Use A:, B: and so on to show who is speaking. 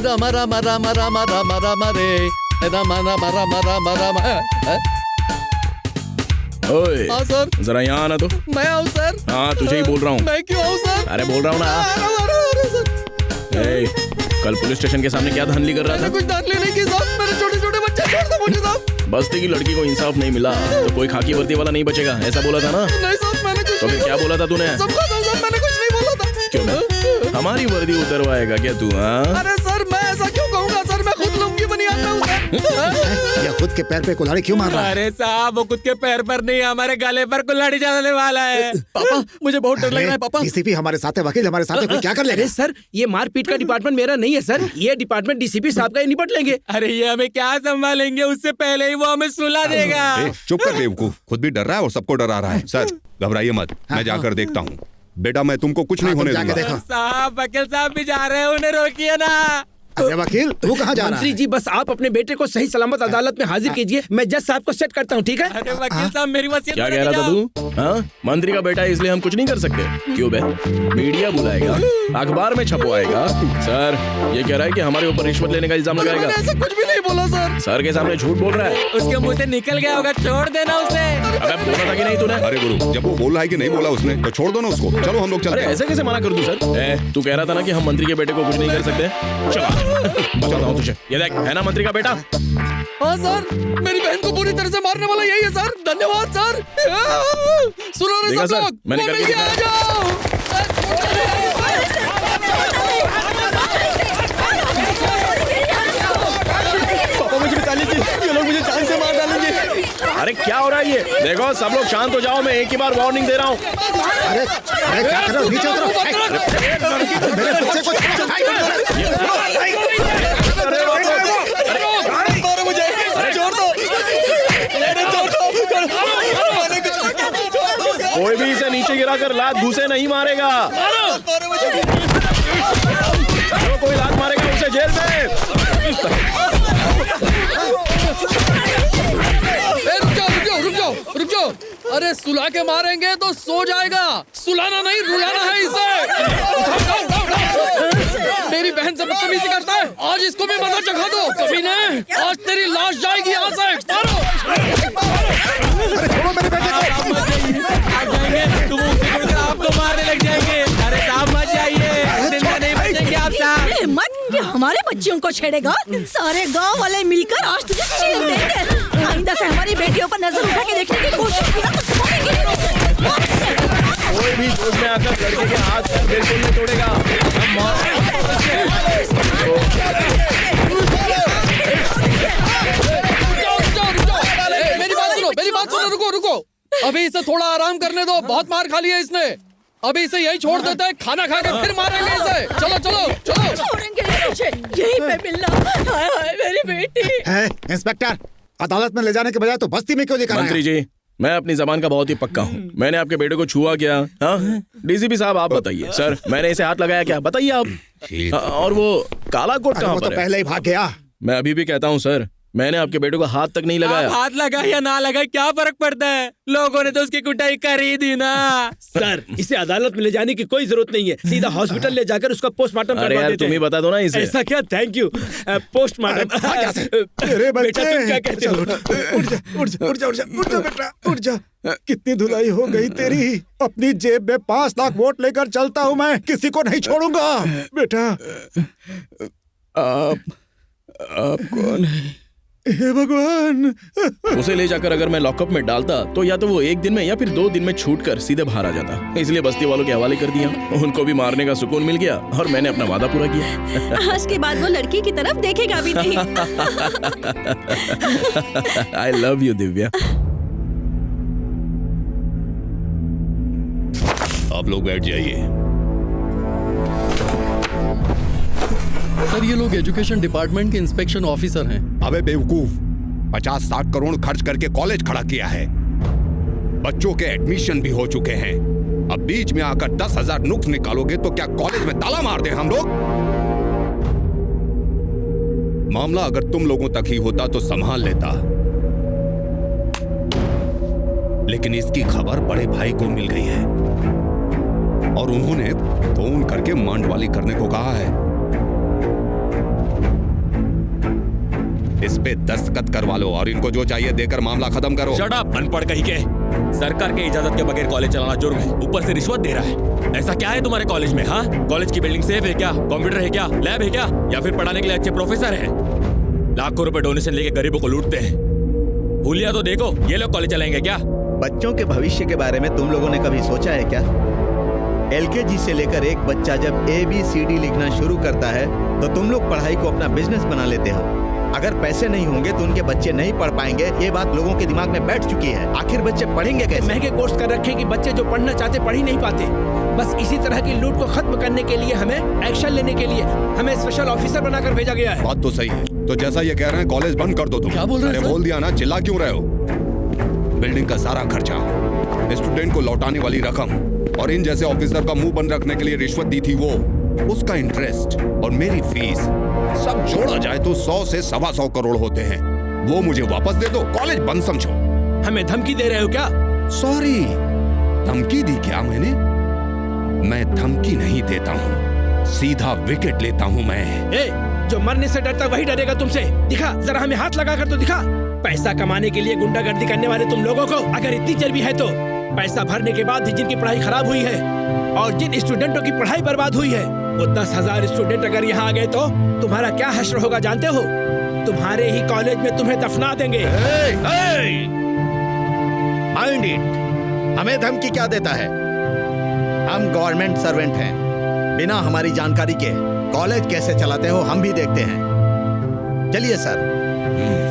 A: रामा रामा रामा रामा रामा रामा रे रामा रामा रामा रामा रामा।
B: ओए
A: हाँ सर।
B: जरा यहाँ आना तो।
A: मैं आऊँ सर?
B: हाँ तुझे ही बोल रहा हूँ।
A: मैं क्यों आऊँ सर?
B: अरे बोल रहा हूँ ना। कल पुलिस स्टेशन के सामने क्या धांधली कर रहा था?
A: कुछ धांधली नहीं की साहब, मेरे छोटे छोटे बच्चे छोड़ दो मुझे साहब।
B: बस्ती की लड़की को इंसाफ नहीं मिला तो कोई खाकी वर्दी वाला नहीं बचेगा, ऐसा बोला था ना?
A: नहीं साहब मैंने कुछ।
B: तो फिर क्या बोला था तूने?
A: सबका था सर, मैंने कुछ नहीं बोला था।
B: क्यों ना? हमारी वर्दी उतरवाएगा क्या तू? हाँ
A: अरे सर मैं ऐसा क्यों कहूँगा सर, मैं खुद लुंगी बनियान में हूँ सर।
C: ये खुद के पैर पे कुल्हाड़ी क्यों मार रहा है?
D: अरे साहब वो खुद के पैर पर नहीं, हमारे गले पर कुल्हाड़ी चलाने वाला है।
A: पापा मुझे बहुत डर लग रहा है पापा।
C: डीसीपी हमारे साथ है, वकील हमारे साथ है, कोई क्या कर लेगा?
E: अरे सर ये मारपीट का डिपार्टमेंट मेरा नहीं है सर, ये डिपार्टमेंट डीसीपी साहब का ही निपट लेंगे।
D: अरे ये हमें क्या संभालेंगे, उससे पहले ही वो हमें सुला देगा।
F: चुप कर बेवकूफ, खुद भी डर रहा है और सबको डरा रहा है। सर घबराइए मत, मैं जाकर देखता हूँ। बेटा मैं तुमको कुछ नहीं होने दूंगा।
D: साहब वकील साहब भी जा रहे हैं, उन्हें रोकिए ना।
C: अरे वकील तू कहाँ जा रहा
E: मंत्री
C: है?
E: जी बस आप अपने बेटे को सही सलामत अदालत में हाजिर कीजिए, मैं जज साहब को सेट करता हूँ, ठीक है?
D: अरे वकील साहब मेरी वसीयत
B: क्या कह रहा था तू? हाँ मंत्री का बेटा है इसलिए हम कुछ नहीं कर सकते। क्यों बे? मीडिया बुलाएगा, अखबार में छपवाएगा। सर ये कह रहा है कि हमारे ऊपर रिश्वत लेने का इल्जाम लगाएगा।
A: ऐसा कुछ भी नहीं बोला सर।
B: सर के सामने झूठ बोल रहा है।
D: उसके मुंह से निकल गया होगा, छोड़ देना उसे।
B: अबे बोला था कि नहीं तूने?
F: अरे गुरु जब वो बोल रहा है कि नहीं बोला उसने तो छोड़ दो ना उसको। चलो हम लोग
B: अरे
F: चलते हैं।
B: ऐसे कैसे मना कर दूं सर? तू कह रहा था ना कि हम मंत्री के बेटे को कुछ नहीं कर सकते। चला बताता हूँ तुझे, ये देख है ना मंत्री का बेटा।
A: हाँ सर, मेरी बहन को पूरी तरह से मारने वाला यही है सर। धन्यवाद सर। सुनो रे
B: देखा
A: सब
B: सर,
A: लोग,
B: मैंने
A: वो
B: करके
A: मिल गया,
B: दिखाया।
A: आ जाओ। पापा मुझे बचा लीजिए, ये लोग मुझे जान से मार डालेंगे।
B: अरे क्या हो रहा है ये? देखो सब लोग शांत हो जाओ, मैं एक ही बार वार्निंग दे रहा हूँ।
C: अरे अरे क्या कर रहे हो? नीचे उतरो। मेरे बच्चे को
B: कोई भी इसे नीचे गिराकर लात घुसे नहीं मारेगा। जो कोई लात मारेगा उसे जेल में।
A: रुक जाओ। अरे सुला के मारेंगे तो सो जाएगा, सुलाना नहीं रुलाना है इसे। मेरी बहन से बदतमीजी करता है, आज इसको भी मजा चखा दो। कमीने, आज तेरी लाश जाएगी यहाँ से। मारो।
C: अरे छोड़ो मेरे बेटे को।
D: तुम उसे छोड़कर आपको मारने लग जाएंगे। अरे साहब मत जाइए, जिंदा नहीं बचेंगे आप साहब।
G: हिम्मत ये हमारे बच्चियों को छेड़ेगा? सारे गांव वाले मिलकर आज तुझे चीर देंगे। आइंदा से हमारी बेटियों पर नजर उठा के देखने की कोशिश किया तो मारेंगे।
B: कोई भी जोश में आकर लड़के के हाथ पर बिल्कुल नहीं तोड़ेगा।
A: मेरी बात सुनो, रुको। अभी इसे थोड़ा आराम करने दो, बहुत मार खा लिया इसने। अभी इसे यही छोड़ देते हैं, खाना खा के फिर मारेंगे इसे। चलो।
G: छोड़ेंगे नहीं तुझे, यहीं पे मिलना। हाय हाय मेरी बेटी।
C: है इंस्पेक्टर, अदालत में ले जाने के बजाय तो बस्ती में क्यों लेकर आया?
B: मंत्री जी मैं अपनी जबान का बहुत ही पक्का हूँ। मैंने आपके बेटे को छुआ क्या? हाँ डीसीपी साहब आप बताइए। सर मैंने इसे हाथ लगाया क्या? बताइए आप। और वो काला कोट कहाँ
C: वो तो
B: पर है?
C: पहले ही भाग गया।
B: मैं अभी भी कहता हूँ सर, मैंने आपके बेटे को हाथ तक नहीं लगाया।
D: आप हाथ लगा या ना लगा क्या फर्क पड़ता है? लोगों ने तो उसकी कुटाई कर ही दी ना।
E: सर इसे अदालत में ले जाने की कोई जरूरत नहीं है, सीधा हॉस्पिटल ले जाकर उसका पोस्टमार्टम
B: अरे
E: करवा
B: यार
E: देते
B: तुम ही
E: हैं।
B: बता दो ना इसे।
E: ऐसा क्या? Thank you. पोस्टमार्टम।
C: अरे
E: बेटा तुम क्या कहते हो?
C: उठ जा बेटा, उठ जा। कितनी धुलाई हो गई तेरी। अपनी जेब में 5 लाख वोट लेकर चलता हूँ मैं, किसी को नहीं छोड़ूंगा बेटा।
B: आप कौन है?
C: हे भगवान।
B: उसे ले जाकर अगर मैं लॉकअप में डालता तो या तो वो 1 दिन में या फिर 2 दिन में छूटकर सीधे बाहर आ जाता। इसलिए बस्ती वालों के हवाले कर दिया। उनको भी मारने का सुकून मिल गया और मैंने अपना वादा पूरा किया।
G: आज के बाद वो लड़की की तरफ देखेगा भी नहीं।
B: I love you Divya.
F: आप लोग बैठ जाइए।
A: सर ये लोग एजुकेशन डिपार्टमेंट के इंस्पेक्शन ऑफिसर हैं।
F: अबे बेवकूफ, 50-60 करोड़ खर्च करके कॉलेज खड़ा किया है, बच्चों के एडमिशन भी हो चुके हैं। अब बीच में आकर 10,000 नुक्स निकालोगे तो क्या कॉलेज में ताला मार दे हम लोग? मामला अगर तुम लोगों तक ही होता तो संभाल लेता, लेकिन इसकी खबर बड़े भाई को मिल गई है और उन्होंने फोन करके मांडवाली करने को कहा है। इस पे दस्तखत करवा लो और इनको जो चाहिए देकर मामला खत्म करो।
D: शट अप, अनपढ़ कहीं के। सरकार के इजाजत के बगैर कॉलेज चलाना जुर्म है, ऊपर से रिश्वत दे रहा है। ऐसा क्या है तुम्हारे कॉलेज में? हाँ, कॉलेज की बिल्डिंग सेफ है क्या? कंप्यूटर है क्या? लैब है क्या? या फिर पढ़ाने के लिए अच्छे प्रोफेसर हैं? लाखों रुपए डोनेशन लेके गरीबों को लूटते हैं। भूलिया तो देखो, ये लोग कॉलेज चलाएंगे क्या?
H: बच्चों के भविष्य के बारे में तुम लोगों ने कभी सोचा है क्या? LKG से लेकर एक बच्चा जब ABCD लिखना शुरू करता है तो तुम लोग पढ़ाई को अपना बिजनेस बना लेते हो। अगर पैसे नहीं होंगे तो उनके बच्चे नहीं पढ़ पाएंगे, ये बात लोगों के दिमाग में बैठ चुकी है। आखिर बच्चे पढ़ेंगे कैसे?
E: महंगे कोर्स कर रखे कि बच्चे जो पढ़ना चाहते पढ़ ही नहीं पाते। बस इसी तरह की लूट को खत्म करने के लिए हमें एक्शन लेने के लिए हमें स्पेशल ऑफिसर बनाकर भेजा गया है।
F: बात तो सही है। तो जैसा ये कह रहे हैं कॉलेज बंद कर दो तुम।
A: क्या बोल रहे हैं
F: अरे
A: सर?
F: बोल दिया ना, चिल्ला क्यों रहे हो? बिल्डिंग का सारा खर्चा, स्टूडेंट को लौटाने वाली रकम और इन जैसे ऑफिसर का मुंह बंद रखने के लिए रिश्वत दी थी वो, उसका इंटरेस्ट और मेरी फीस सब जोड़ा जाए तो 100 से 125 करोड़ होते हैं। वो मुझे वापस दे दो, कॉलेज बंद समझो।
E: हमें धमकी दे रहे हो क्या?
F: सॉरी, धमकी दी क्या मैंने? मैं धमकी नहीं देता हूँ, सीधा विकेट लेता हूँ मैं।
E: ए, जो मरने से डरता वही डरेगा तुमसे। दिखा, जरा हमें हाथ लगा कर तो दिखा। पैसा कमाने के लिए गुंडागर्दी करने वाले तुम लोगों को अगर इतनी चर्बी है तो पैसा भरने के बाद भी जिनकी पढ़ाई खराब हुई है और जिन स्टूडेंटों की पढ़ाई बर्बाद हुई है, वो 10,000 स्टूडेंट अगर यहाँ आ गए तो तुम्हारा क्या हश्र होगा जानते हो? तुम्हारे ही कॉलेज में तुम्हें दफना देंगे।
H: माइंड इट, हमें धमकी क्या देता है? हम गवर्नमेंट सर्वेंट हैं। बिना हमारी जानकारी के कॉलेज कैसे चलाते हो हम भी देखते हैं। चलिए सर।